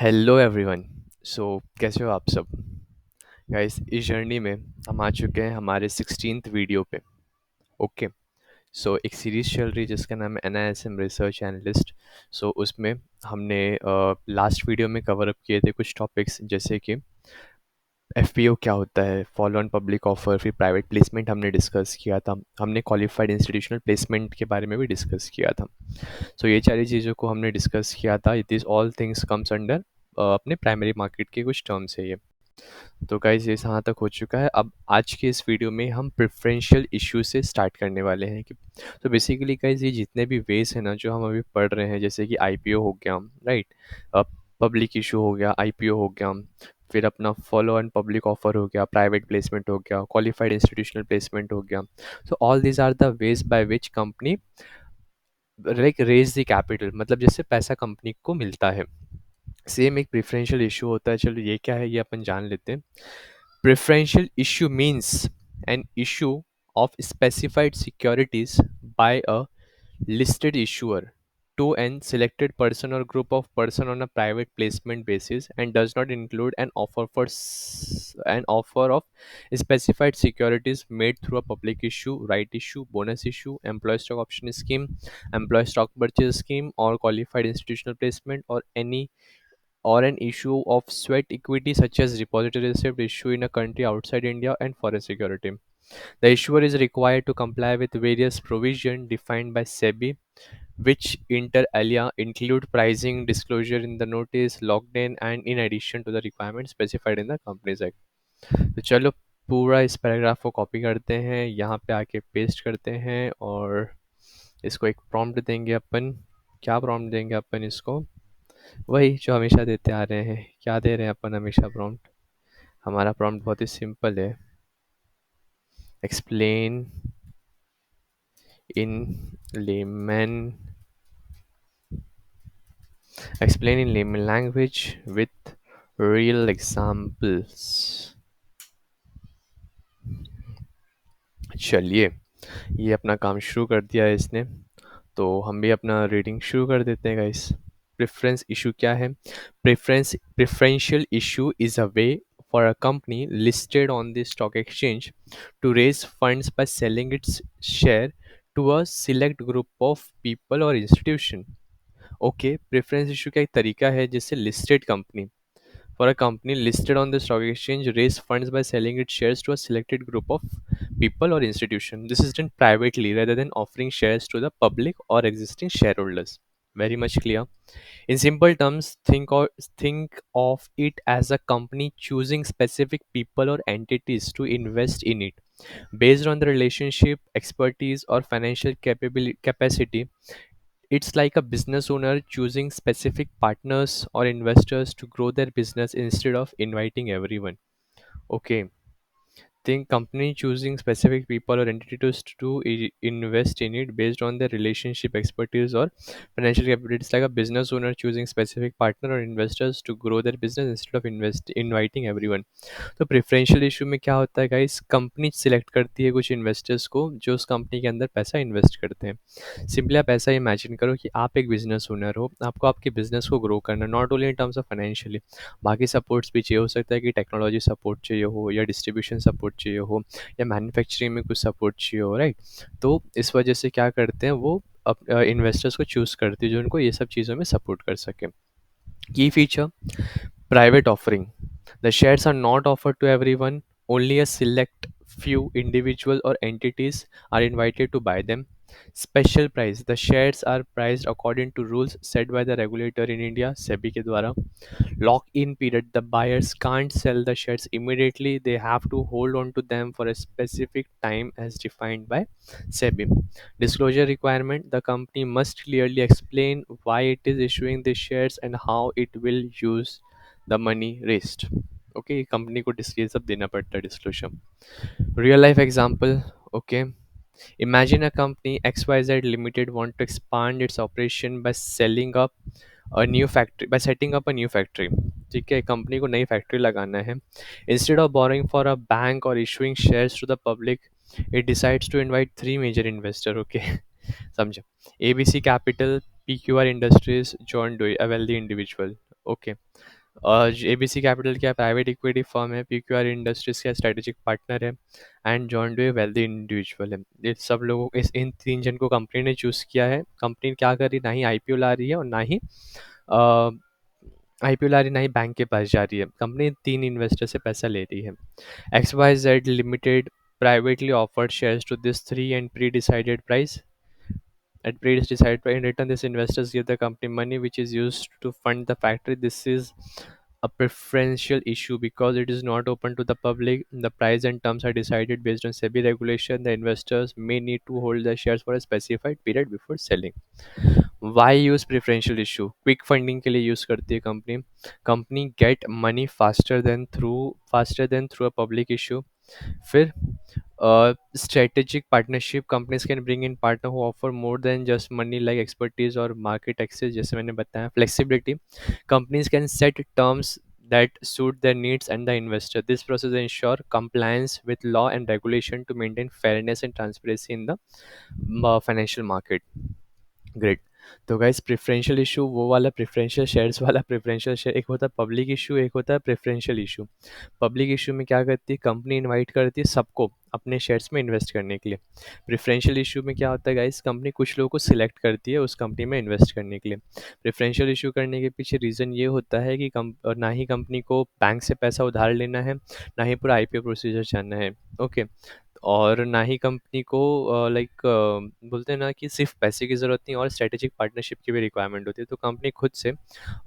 Hello everyone. सो कैसे हो आप सब गाइस? इस जर्नी में हम आ चुके हैं हमारे 16th वीडियो पे। ओके। सो एक सीरीज चल रही है जिसका नाम है NISM रिसर्च एनालिस्ट। सो उसमें हमने लास्ट वीडियो में कवर अप किए थे कुछ टॉपिक्स, जैसे कि FPO क्या होता है, फॉलो ऑन पब्लिक ऑफर, फिर प्राइवेट प्लेसमेंट हमने डिस्कस किया था। हमने क्वालिफाइड इंस्टीट्यूशनल प्लेसमेंट के बारे में भी डिस्कस किया था। सो ये सारी चीज़ों को हमने डिस्कस किया था। It is all things comes under अपने प्राइमरी मार्केट के कुछ टर्म्स है ये। तो गाइज ये यहाँ तक हो चुका है। अब आज के इस वीडियो में हम प्रेफरेंशियल इशू से स्टार्ट करने वाले हैं कि तो बेसिकली गाइज ये जितने भी वेज है ना जो हम अभी पढ़ रहे हैं, जैसे कि IPO हो गया, राइट, पब्लिक इशू हो गया, IPO हो गया, फिर अपना फॉलो ऑन पब्लिक ऑफर हो गया, प्राइवेट प्लेसमेंट हो गया, क्वालिफाइड इंस्टीट्यूशनल प्लेसमेंट हो गया। So all these are the ways by which company like raise the capital, मतलब जिससे पैसा कंपनी को मिलता है। सेम एक प्रेफरेंशियल इशू होता है। चलो ये क्या है ये अपन जान लेते हैं। Preferential issue means an issue of specified securities by a listed issuer to an selected person or group of person on a private placement basis and does not include an offer an offer of specified securities made through a public issue, right issue, bonus issue, employee stock option scheme, employee stock purchase scheme, or qualified institutional placement, or an issue of sweat equity such as depository receipt issue in a country outside India and for a security. The issuer is required to comply with various provisions defined by SEBI, which inter alia include pricing disclosure in the notice, locked in, and in addition to the requirements specified in the Companies Act. तो चलो पूरा इस paragraph को copy करते हैं, यहाँ पे आके पेस्ट करते हैं और इसको एक प्रॉम्प्ट देंगे अपन। क्या प्रॉम्प्ट देंगे अपन इसको? वही जो हमेशा देते आ रहे हैं। क्या दे रहे हैं अपन हमेशा प्रॉम्प्ट? हमारा प्रॉम्प्ट बहुत ही सिंपल है। Explain in lemon explain in layman language with real examples. चलिए, ये अपना काम शुरू कर दिया है इसने, तो हम भी अपना रीडिंग शुरू कर देते हैं गाइस। प्रेफरेंस इशू क्या है? Preferential issue is a way for a company listed on the stock exchange to raise funds by selling its share to a select group of people or institution. Okay, preference issue का एक तरीका है जिससे listed company for a company listed on the stock exchange raise funds by selling its shares to a selected group of people or institution. This is done privately rather than offering shares to the public or existing shareholders. Very much clear. In simple terms, think of it as a company choosing specific people or entities to invest in it based on the relationship, expertise, or financial capacity. It's like a business owner choosing specific partners or investors to grow their business instead of inviting everyone. Okay, think company choosing specific people or entities to invest in it based on their relationship, expertise, or financial capital. It's like a business owner choosing specific partner or investors to grow their business instead of inviting everyone. तो preferential issue में क्या होता है guys? Company select करती है कुछ investors को जो उस कंपनी के अंदर पैसा इन्वेस्ट करते हैं। सिंपली आप ऐसा इमेजिन करो कि आप एक बिजनेस ओनर हो, आपको आपके बिजनेस को ग्रो करना, not only in terms of financially, बाकी सपोर्ट्स भी चाहिए। हो सकता है कि टेक्नोलॉजी सपोर्ट चाहिए हो, या डिस्ट्रीब्यूशन सपोर्ट चाहिए हो, या मैन्युफैक्चरिंग में कुछ सपोर्ट चाहिए हो, राइट। तो इस वजह से क्या करते हैं वो इन्वेस्टर्स को चूज़ करती है जो उनको ये सब चीज़ों में सपोर्ट कर सके। की feature: private offering. The shares are not offered to everyone, only a select few individuals or entities are invited to buy them. Special price: the shares are priced according to rules set by the regulator in India, SEBI के द्वारा. Lock in period: the buyers can't sell the shares immediately, they have to hold on to them for a specific time as defined by SEBI. Disclosure requirement: the company must clearly explain why it is issuing the shares and how it will use the money raised. Okay, company को ये सब देना पड़ता है disclosure. Real life example. Okay, imagine a company XYZ Limited want to expand its operation by selling up a new factory by setting up a new factory। ठीक है, company को नई फैक्ट्री लगाना है। Instead of borrowing for a bank or issuing shares to the public, it decides to invite three major investor. Okay, समझो। ABC capital, PQR industries, John Doe, a wealthy individual. Okay. ABC capital क्या private equity firm है, PQR industries का strategic partner है, and John Doe wealthy individual है। ये सब लोगों इस इन तीन जन को कंपनी ने चूज़ किया है। कंपनी क्या कर रही है, ना ही आईपीओ ला रही है और ना ही आईपीओ ला रही, ना ही बैंक के पास जा रही है। कंपनी तीन इन्वेस्टर से पैसा ले रही है। XYZ Limited privately offered shares to this three and pre-decided price. At pre-decided price, in return, these investors give the company money, which is used to fund the factory. This is a preferential issue because it is not open to the public. The price and terms are decided based on SEBI regulation. The investors may need to hold the shares for a specified period before selling. Why use preferential issue? Quick funding के लिए use करती है company. Company get money faster than through a public issue. फिर strategic partnership, companies can bring in partner who offer more than just money like expertise or market access, जैसे मैंने बताया। Flexibility, companies can set terms that suit their needs and the investor. This process ensure compliance with law and regulation to maintain fairness and transparency in the financial market. Great. तो guys preferential issue वो वाला preferential shares वाला preferential share, एक होता है public issue, एक होता है प्रेफरेंशियल इशू। पब्लिक इशू में क्या करती है कंपनी, इनवाइट करती है सबको अपने शेयर्स में इन्वेस्ट करने के लिए। प्रेफरेंशियल इशू में क्या होता है गाइस, कंपनी कुछ लोगों को सिलेक्ट करती है उस कंपनी में इन्वेस्ट करने के लिए। प्रेफरेंशियल इशू करने के पीछे रीज़न ये होता है कि ना ही कंपनी को बैंक से पैसा उधार लेना है, ना ही पूरा आईपीओ प्रोसीजर जानना है। ओके। और ना ही कंपनी को लाइक बोलते हैं ना कि सिर्फ पैसे की ज़रूरत नहीं, और स्ट्रेटेजिक पार्टनरशिप की भी रिक्वायरमेंट होती है। तो कंपनी खुद से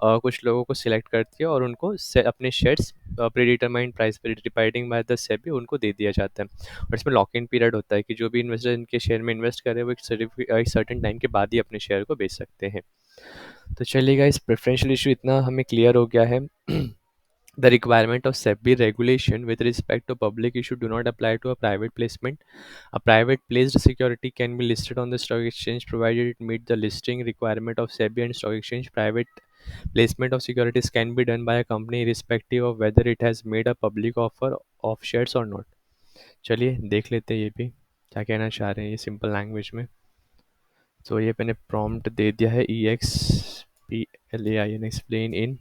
कुछ लोगों को सिलेक्ट करती है और उनको अपने शेयर्स प्री डिटरमाइंड प्राइस पर डिपाइडिंग बाय द सेबी उनको दे दिया जाता है। और इसमें लॉक इन पीरियड होता है कि जो भी इन्वेस्टर इनके शेयर में इन्वेस्ट करे वो एक सर्टेन टाइम के बाद ही अपने शेयर को बेच सकते हैं। तो चलिएगा, इस प्रेफरेंशियल इशू इतना हमें क्लियर हो गया है। The requirement of SEBI regulation with respect to public issue do not apply to a private placement. A private placed security can be listed on the stock exchange provided it meet the listing requirement of SEBI and stock exchange. Private placement of securities can be done by a company irrespective of whether it has made a public offer of shares or not. चलिए देख लेते हैं ये भी क्या कहना चाह रहे हैं ये सिंपल लैंग्वेज में। तो ये मैंने प्रॉम्प्ट दे दिया है, EXPLAIN explain in,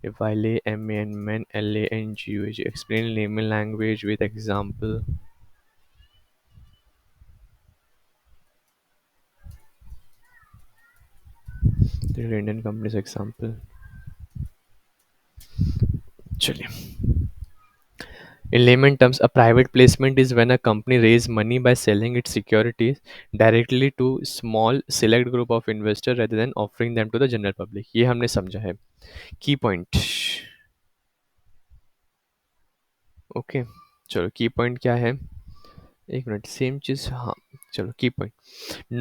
if I lay MAN men LANGUAG, explain layman language with example. The Indian companies example. चलिए, in layman terms, a private placement is when a company raises money by selling its securities directly to small select group of investors rather than offering them to the general public. ये हमने समझा है। की point, okay. चलो की point क्या है, एक मिनट, सेम चीज़, हाँ। चलो की point,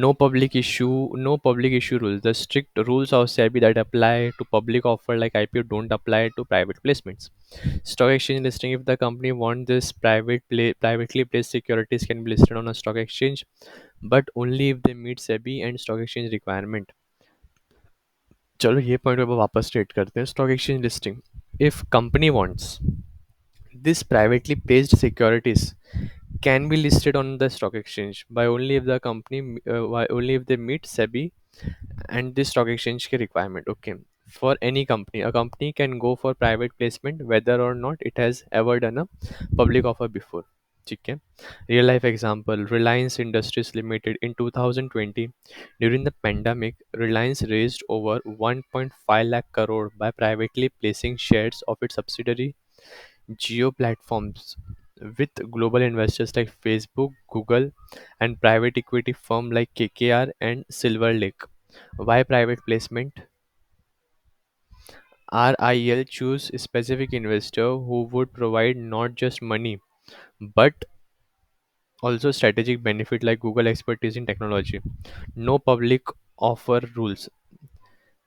no public issue rules. The strict rules of SEBI that apply to public offer like IPO don't apply to private placements. Stock exchange listing, if the company want this privately placed securities can be listed on a stock exchange, but only if they meet SEBI and stock exchange requirement. चलो ये point पर वापस state करते हैं। Stock exchange listing, if company wants this privately placed securities can be listed on the stock exchange by only if the company only if they meet SEBI and the stock exchange के requirement. Okay, for any company, a company can go for private placement whether or not it has ever done a public offer before. ठीक है। Real life example, Reliance industries limited in 2020 during the pandemic, Reliance raised over 1.5 lakh crore by privately placing shares of its subsidiary Geo Platforms with global investors like Facebook, Google, and private equity firm like KKR and Silver Lake. Why private placement? RIL choose a specific investor who would provide not just money but also strategic benefit like Google expertise in technology. No public offer rules.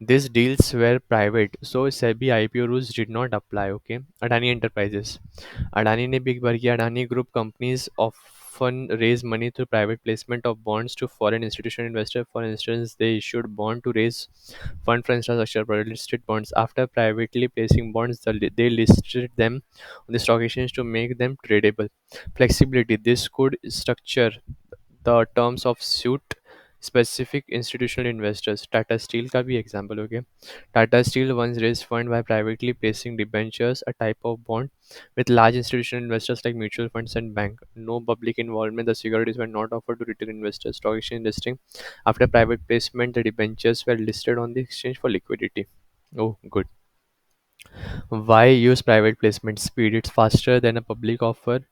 These deals were private, so SEBI IPO rules did not apply. Okay, Adani Enterprises. Adani ने भी एक बार किया। Adani Group companies often raise money through private placement of bonds to foreign institutional investors. For instance, they issued bond to raise fund for infrastructure project, listed bonds. After privately placing bonds, they listed them on the stock exchange to make them tradable. Flexibility. This could structure the terms of suit specific institutional investors, Tata Steel का भी example हो गया। Tata Steel once raise fund by privately placing debentures, a type of bond with large institutional investors like mutual funds and bank. No public involvement. The securities were not offered to retail investors. Stock exchange listing. After private placement, the debentures were listed on the exchange for liquidity. Oh, good. Why use private placement? Speed. It's faster than a public offer.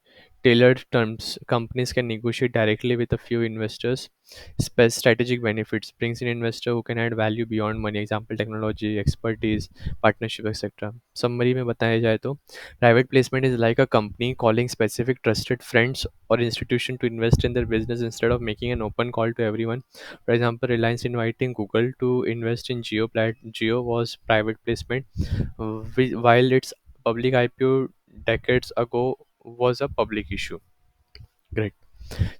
Tailored terms. Companies can negotiate directly with a few investors. Strategic benefits. Brings in investor who can add value beyond money. Example technology, expertise, partnership, etc. Summary में बताया जाए तो private placement is like a company calling specific trusted friends or institution to invest in their business instead of making an open call to everyone. For example, Reliance inviting Google to invest in Geo was private placement, while its public IPO decades ago was a public issue. Great.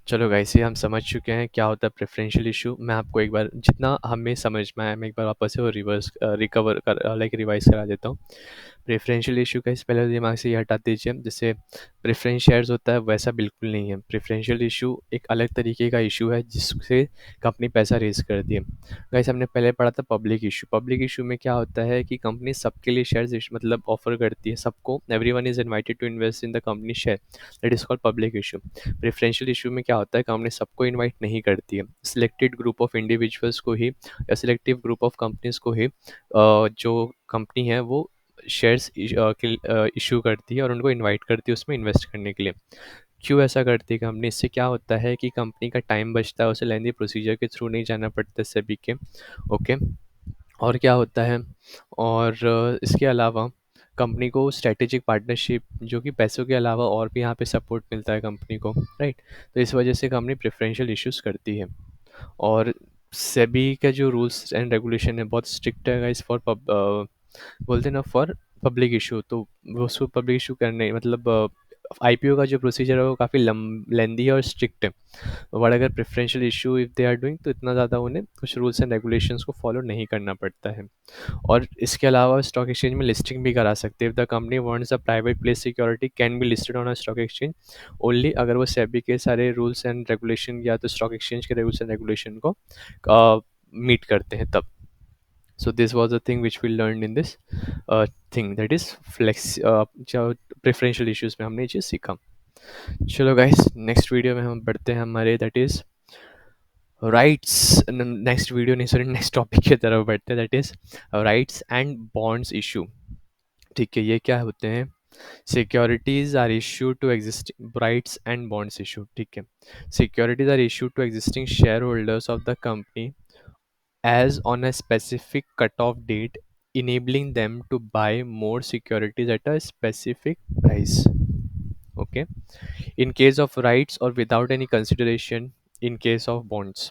चलो guys, ये हम समझ चुके हैं क्या होता है preferential issue. मैं आपको एक बार जितना हमें समझ में आया, मैं एक बार वापस से वो रिवर्स रिकवर कर लाइक रिवाइज करा देता हूँ। प्रेफरेंशियल इशू का इस पहले दिमाग से ये हटा दीजिए। जैसे प्रेफरेंस शेयर्स होता है वैसा बिल्कुल नहीं है। प्रेफरेंशियल इशू एक अलग तरीके का इशू है जिससे कंपनी पैसा रेज करती है। गाइस, हमने पहले पढ़ा था पब्लिक इशू। पब्लिक इशू में क्या होता है कि कंपनी सबके लिए शेयर्स मतलब ऑफर करती है, सबको, everyone is invited to invest in the company share. That is called public issue. Preferential issue में क्या होता है, कंपनी सबको इनवाइट नहीं करती है, सिलेक्टेड ग्रुप ऑफ इंडिविजुअल्स को ही या सिलेक्टिव ग्रुप ऑफ कंपनीज को ही जो कंपनी है वो शेयर्स इशू करती है और उनको इनवाइट करती है उसमें इन्वेस्ट करने के लिए। क्यों ऐसा करती है कंपनी? इससे क्या होता है कि कंपनी का टाइम बचता है, उसे लेंदी प्रोसीजर के थ्रू नहीं जाना पड़ता सभी के। ओके। और क्या होता है, और इसके अलावा कंपनी को स्ट्रेटेजिक पार्टनरशिप, जो कि पैसों के अलावा और भी यहाँ पे सपोर्ट मिलता है कंपनी को, राइट। तो इस वजह से कंपनी प्रेफरेंशियल इश्यूज करती है। और सेबी का जो रूल्स एंड रेगुलेशन है बहुत स्ट्रिक्ट है गाइस फॉर बोलते हैं ना फॉर पब्लिक इशू। तो वो उसको पब्लिक इशू करने मतलब आईपीओ का जो प्रोसीजर है वो काफ़ी लेंदी है और स्ट्रिक्ट है। बट अगर preferential issue if they are doing तो इतना ज़्यादा उन्हें कुछ रूल्स एंड रेगुलेशंस को फॉलो नहीं करना पड़ता है। और इसके अलावा स्टॉक एक्सचेंज में लिस्टिंग भी करा सकते हैं। If the company wants a private place security can be listed on a stock exchange only, अगर वो सेबी के सारे रूल्स एंड रेगुलेशन या तो स्टॉक एक्सचेंज के रूल्स एंड रेगुलेशन को मीट करते हैं तब। So this was the thing which we learned in this thing, that is flex जो प्रेफरेंशियल इश्यूज में हमने ये चीज़ सीखा। चलो गाइस, नेक्स्ट वीडियो में हम बढ़ते हैं हमारे that is rights. Next video नहीं, सॉरी, नेक्स्ट टॉपिक की तरफ बढ़ते हैं, that is rights and bonds issue. ठीक है, ये क्या होते हैं? Securities are issue to existing rights and bonds issue. ठीक है, securities are issue to existing share holders of the company as on a specific cutoff date, enabling them to buy more securities at a specific price. Okay. In case of rights or without any consideration, in case of bonds,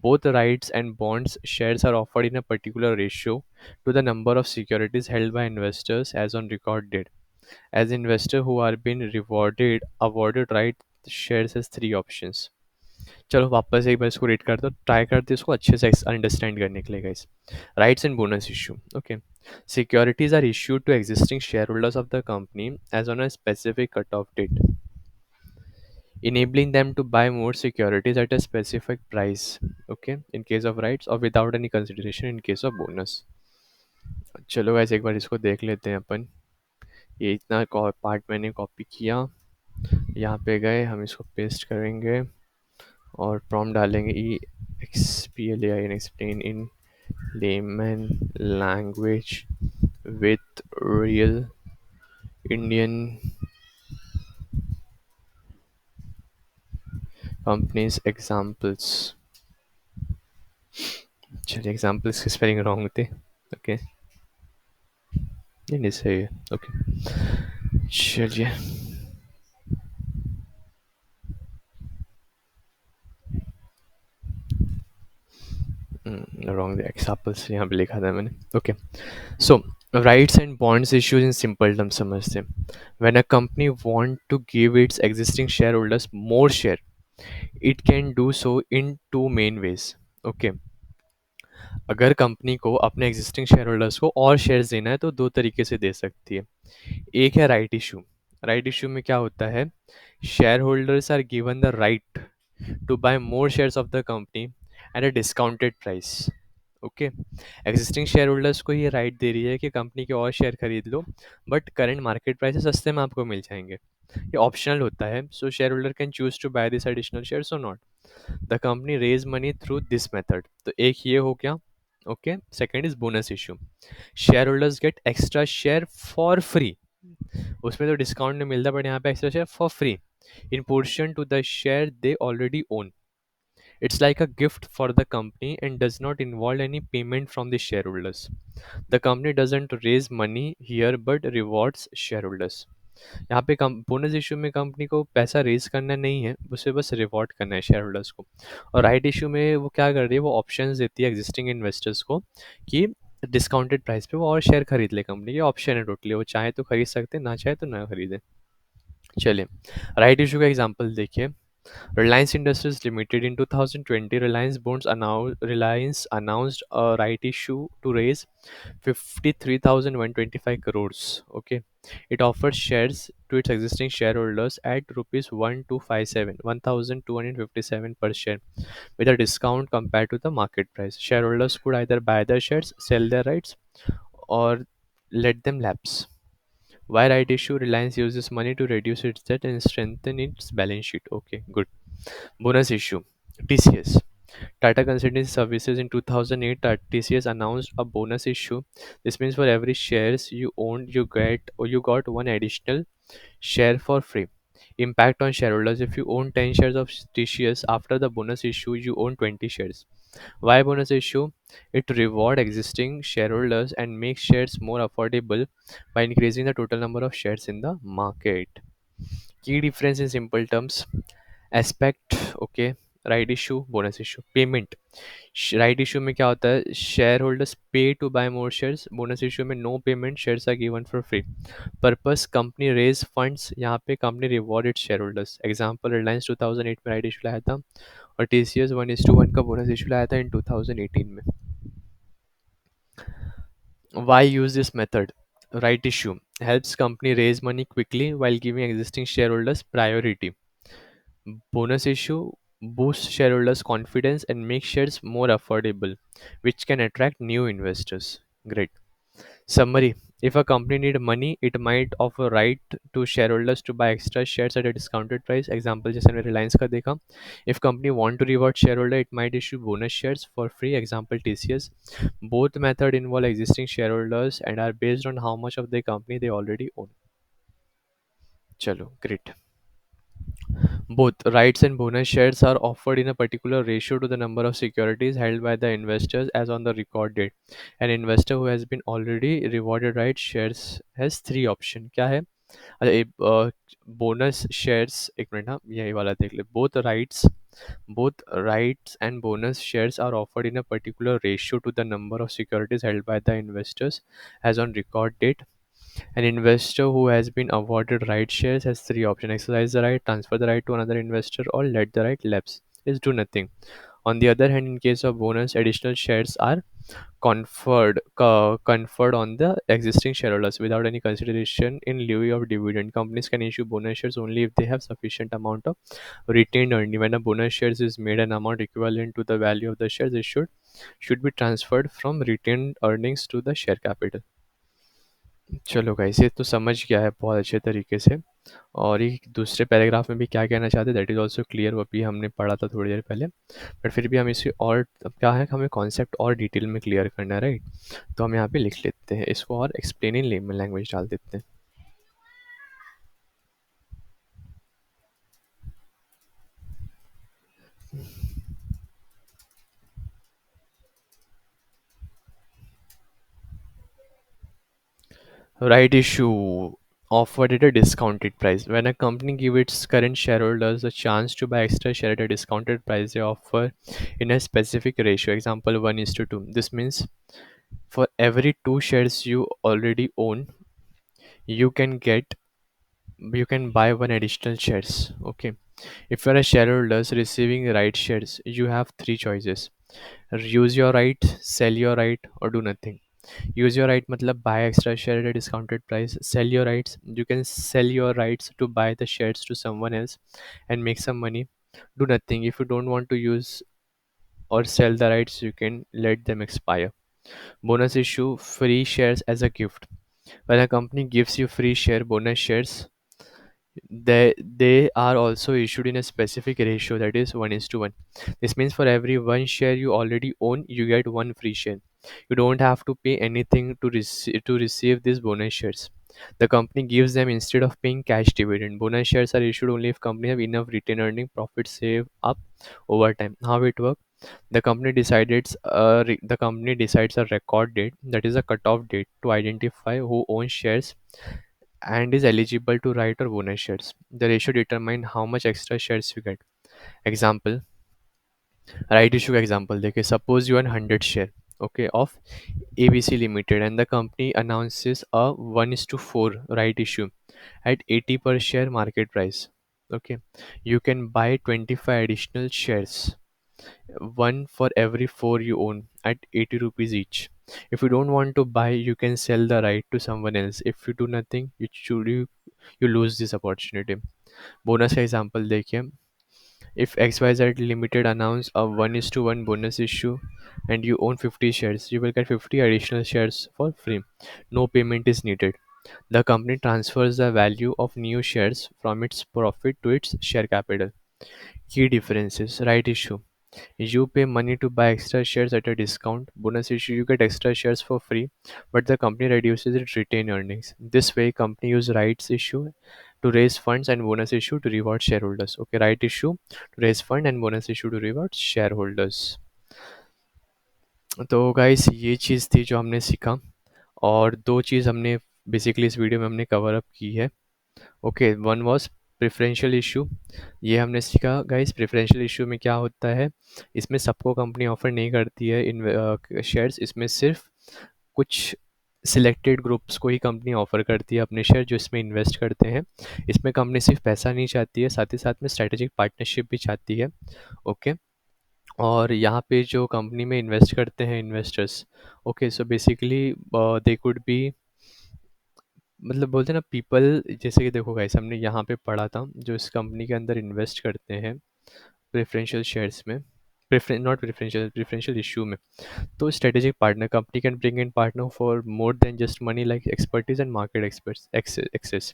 both rights and bonds shares are offered in a particular ratio to the number of securities held by investors as on record date. As investor who are being rewarded awarded right shares has three options. चलो वापस एक बार इसको read करते हो, try करते इसको अच्छे से अंडरस्टैंड करने के लिए guys. Rights and bonus issue. Okay, securities are issued to existing share holders of the company as on a specific cut off date, enabling them to buy more securities at a specific price, okay, in case of rights or without any consideration in case of bonus. चलो guys, एक बार इसको देख लेते हैं अपन। ये इतना part मैंने copy किया, यहाँ पे गए, हम इसको पेस्ट करेंगे और प्रॉम्प्ट डालेंगे E X P L A I N, explain in layman language with real Indian companies examples। चलिए, एग्जाम्पल्स की स्पेलिंग रॉन्ग थे। ओके, ये नहीं सही है। ओके, चलिए, रॉन्ग एग्जाम्पल्स यहाँ पे लिखा था मैंने। Okay, so rights and bonds issues in simple term समझते हैं। When a company want to give its existing share holders more share, it can do so in two main ways. Okay, अगर company को अपने existing share holders को और shares देना है तो दो तरीके से दे सकती है। एक है राइट इशू। राइट इशू में क्या होता है, share holders are given the right to buy more shares of the company at a discounted price. Okay, existing share holders को ये राइट दे रही है कि कंपनी के और शेयर खरीद लो, बट करंट मार्केट प्राइस से सस्ते में आपको मिल जाएंगे। ये ऑप्शनल होता है, so share holder can choose to buy this additional shares or not. The company raise money through this method. तो एक ये हो गया। Okay, second is bonus issue. Share holders get extra share for free. उसमें तो discount नहीं मिलता, but यहाँ पे extra share for free in portion to the share they already own. It's like a gift for the company and does not involve any payment from the shareholders. The company doesn't raise money here but rewards shareholders. यहाँ पे bonus issue में company को पैसा raise करना नहीं है, उसे बस रिवॉर्ड करना है शेयर होल्डर्स को। और राइट इशू में वो क्या कर रही है, वो ऑप्शंस देती है एग्जिस्टिंग इन्वेस्टर्स को कि डिस्काउंटेड प्राइस पे वो और शेयर खरीद ले कंपनी के। ऑप्शन है टोटली, वो चाहे तो खरीद सकते हैं, ना चाहे तो ना खरीदे। चलिए, राइट इशू का एग्जांपल देखिए। Reliance Industries Limited in 2020, Reliance announced a right issue to raise 53,125 crores. Okay, it offers shares to its existing shareholders at rupees 1257 per share with a discount compared to the market price. Shareholders could either buy the shares, sell their rights, or let them lapse. Why right issue? Reliance uses money to reduce its debt and strengthen its balance sheet. Okay, good. Bonus issue. TCS. Tata Consultancy Services in 2008, TCS announced a bonus issue. This means for every shares you owned, you got one additional share for free. Impact on shareholders: if you own 10 shares of TCS after the bonus issue, you own 20 shares. Why bonus issue? It reward existing shareholders and makes shares more affordable by increasing the total number of shares in the market. Key difference in simple terms: aspect. Okay, right issue, bonus issue. Payment, right issue में क्या होता है, share holders pay to buy more shares. Bonus issue में no payment, shares are given for free. Purpose, company raise funds, यहाँ पे company reward it share holders. Example, Reliance 2008 में right issue लाया था और TCS 1:1 का बोनस इशू लाया था इन 2018 में। Why use this method? Right issue helps company raise money quickly while giving existing shareholders priority. Bonus issue boosts shareholders' confidence and makes shares more affordable, which can attract new investors. Great. Summary: if a company need money, it might offer right to shareholders to buy extra shares at a discounted price. Example जैसे हमने Reliance का देखा. If company want to reward shareholder, it might issue bonus shares for free. Example TCS. Both method involve existing shareholders and are based on how much of the company they already own. चलो, great. Both rights and bonus shares are offered in a particular ratio to the number of securities held by the investors as on the record date. An investor who has been already rewarded right shares has three option. क्या है? अच्छा, bonus shares, एक minute, हाँ यही वाला देख ले। Both rights and bonus shares are offered in a particular ratio to the number of securities held by the investors as on record date. An investor who has been awarded right shares has three options: exercise the right, transfer the right to another investor, or let the right lapse. Is do nothing. On the other hand, in case of bonus, additional shares are conferred on the existing shareholders without any consideration in lieu of dividend. Companies can issue bonus shares only if they have sufficient amount of retained earning. When a bonus shares is made, an amount equivalent to the value of the shares issued should be transferred from retained earnings to the share capital. चलो guys, ये तो समझ गया है बहुत अच्छे तरीके से। और ये दूसरे पैराग्राफ में भी क्या कहना चाहते हैं दैट इज़ ऑल्सो क्लियर, वो भी हमने पढ़ा था थोड़ी देर पहले। बट फिर भी हम इसे और, अब क्या है, हमें कॉन्सेप्ट और डिटेल में क्लियर करना है, राइट? तो हम यहाँ पे लिख लेते हैं इसको और एक्सप्लेन इन लेमन लैंग्वेज डाल देते हैं। Right issue offered at a discounted price. When a company gives its current shareholders a chance to buy extra share at a discounted price, they offer in a specific ratio. Example 1:2. This means for every two shares you already own, you can get you can buy one additional shares. Okay. If you're a shareholders receiving right shares, you have three choices: use your right, sell your right, or do nothing. Use your right matlab buy extra share at a discounted price. Sell your rights, you can sell your rights to buy the shares to someone else and make some money. Do nothing, if you don't want to use or sell the rights, you can let them expire. Bonus issue, free shares as a gift. When a company gives you free share bonus shares, they are also issued in a specific ratio, that is 1:1. This means for every one share you already own, you get one free share. You don't have to pay anything to receive these bonus shares. The company gives them instead of paying cash dividend. Bonus shares are issued only if company have enough retained earning profit save up over time. How it works? The company decides a record date, that is a cutoff date, to identify who owns shares and is eligible to write or bonus shares. The ratio determine how much extra shares you get. Example, right issue example. देखिए, suppose you own 100 share, okay, of ABC Limited, and the company announces a 1:4 right issue at 80 per share market price. Okay, you can buy 25 additional shares, one for every four you own, at 80 rupees each. If you don't want to buy, you can sell the right to someone else. If you do nothing, you lose this opportunity. Bonus का example देखिए. If XYZ Limited announce a 1:1 bonus issue and you own 50 shares, you will get 50 additional shares for free. No payment is needed. The company transfers the value of new shares from its profit to its share capital. Key differences. Right issue, you pay money to buy extra shares at a discount. Bonus issue, you get extra shares for free, but the company reduces its retained earnings. This way, company use rights issue to raise funds and bonus issue to reward shareholders. Okay, right issue to raise fund and bonus issue to reward shareholders. तो guys ये चीज़ थी जो हमने सीखा, और दो चीज़ हमने basically इस वीडियो में हमने कवर अप की है. Okay, one was preferential issue. ये हमने सीखा गाइस, प्रेफरेंशियल इशू में क्या होता है. इसमें सबको कंपनी ऑफर नहीं करती है इन शेयर्स. इसमें सिर्फ कुछ सिलेक्टेड ग्रुप्स को ही कंपनी ऑफर करती है अपने शेयर, जो इसमें इन्वेस्ट करते हैं. इसमें कंपनी सिर्फ पैसा नहीं चाहती है, साथ ही साथ में स्ट्रेटेजिक पार्टनरशिप भी चाहती है. ओके, और यहाँ पे जो कंपनी में इन्वेस्ट करते हैं investors, okay, so basically they could be, मतलब बोलते हैं ना पीपल. जैसे कि देखो गाइस, हमने यहाँ पे पढ़ा था, जो इस कंपनी के अंदर इन्वेस्ट करते हैं प्रेफरेंशियल शेयर्स में, प्रेफरेंशियल इशू में. तो strategic partner, company can bring in partner for more than just money, like expertise and market experts access.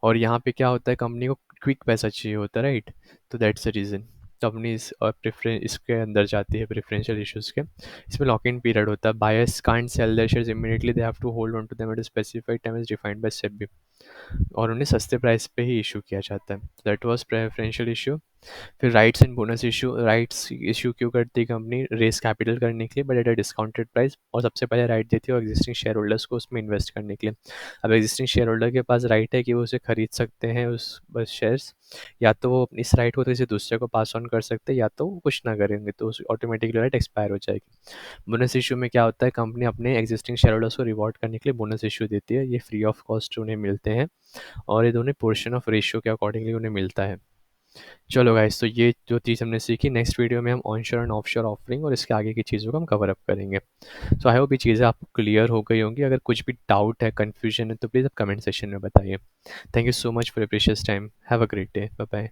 और यहाँ पे क्या होता है, कंपनी को क्विक पैसा चाहिए होता है, राइट. तो दैट्स द रीज़न कंपनी और प्रेफरेंस इसके अंदर जाती है, प्रेफरेंशियल इशूज़ के. इसमें लॉक इन पीरियड होता है. Buyers can't sell their shares immediately, they have to hold on to them at a specified time as defined by SEBI, और उन्हें सस्ते प्राइस पे ही इशू किया जाता है. That was preferential issue. फिर rights and bonus issue. Rights issue क्यों करती है कंपनी? रेस कैपिटल करने के लिए, but at a discounted price. और सबसे पहले राइट देती है एग्जिस्टिंग शेयर होल्डर्स को उसमें इन्वेस्ट करने के लिए. अब एग्जिस्टिंग शेयर होल्डर के पास राइट है कि वो उसे खरीद सकते हैं उस बस शेयर्स, या तो वो इस राइट को किसी दूसरे को पास ऑन कर सकते हैं, या तो वो कुछ ना करेंगे तो ऑटोमेटिकली राइट एक्सपायर हो जाएगी. बोनस इशू में क्या होता है, कंपनी अपने एग्जिस्टिंग शेयर होल्डर्स को रिवॉर्ड करने के लिए बोनस इशू देती है. ये फ्री ऑफ कॉस्ट उन्हें मिलते हैं, और ये दोनों पोर्शन ऑफ रेशियो के अकॉर्डिंगली उन्हें मिलता है. चलो गाइस, तो ये जो चीज़ हमने सीखी, नेक्स्ट वीडियो में हम ऑनशोर एंड ऑफशोर ऑफरिंग और इसके आगे की चीज़ों को हम कवर अप करेंगे. सो आई होप ये चीज़ें आपको क्लियर हो गई होंगी. अगर कुछ भी डाउट है, कन्फ्यूजन है, तो प्लीज़ आप कमेंट सेक्शन में बताइए. Thank you so much for your precious time. Have a great day. Bye bye.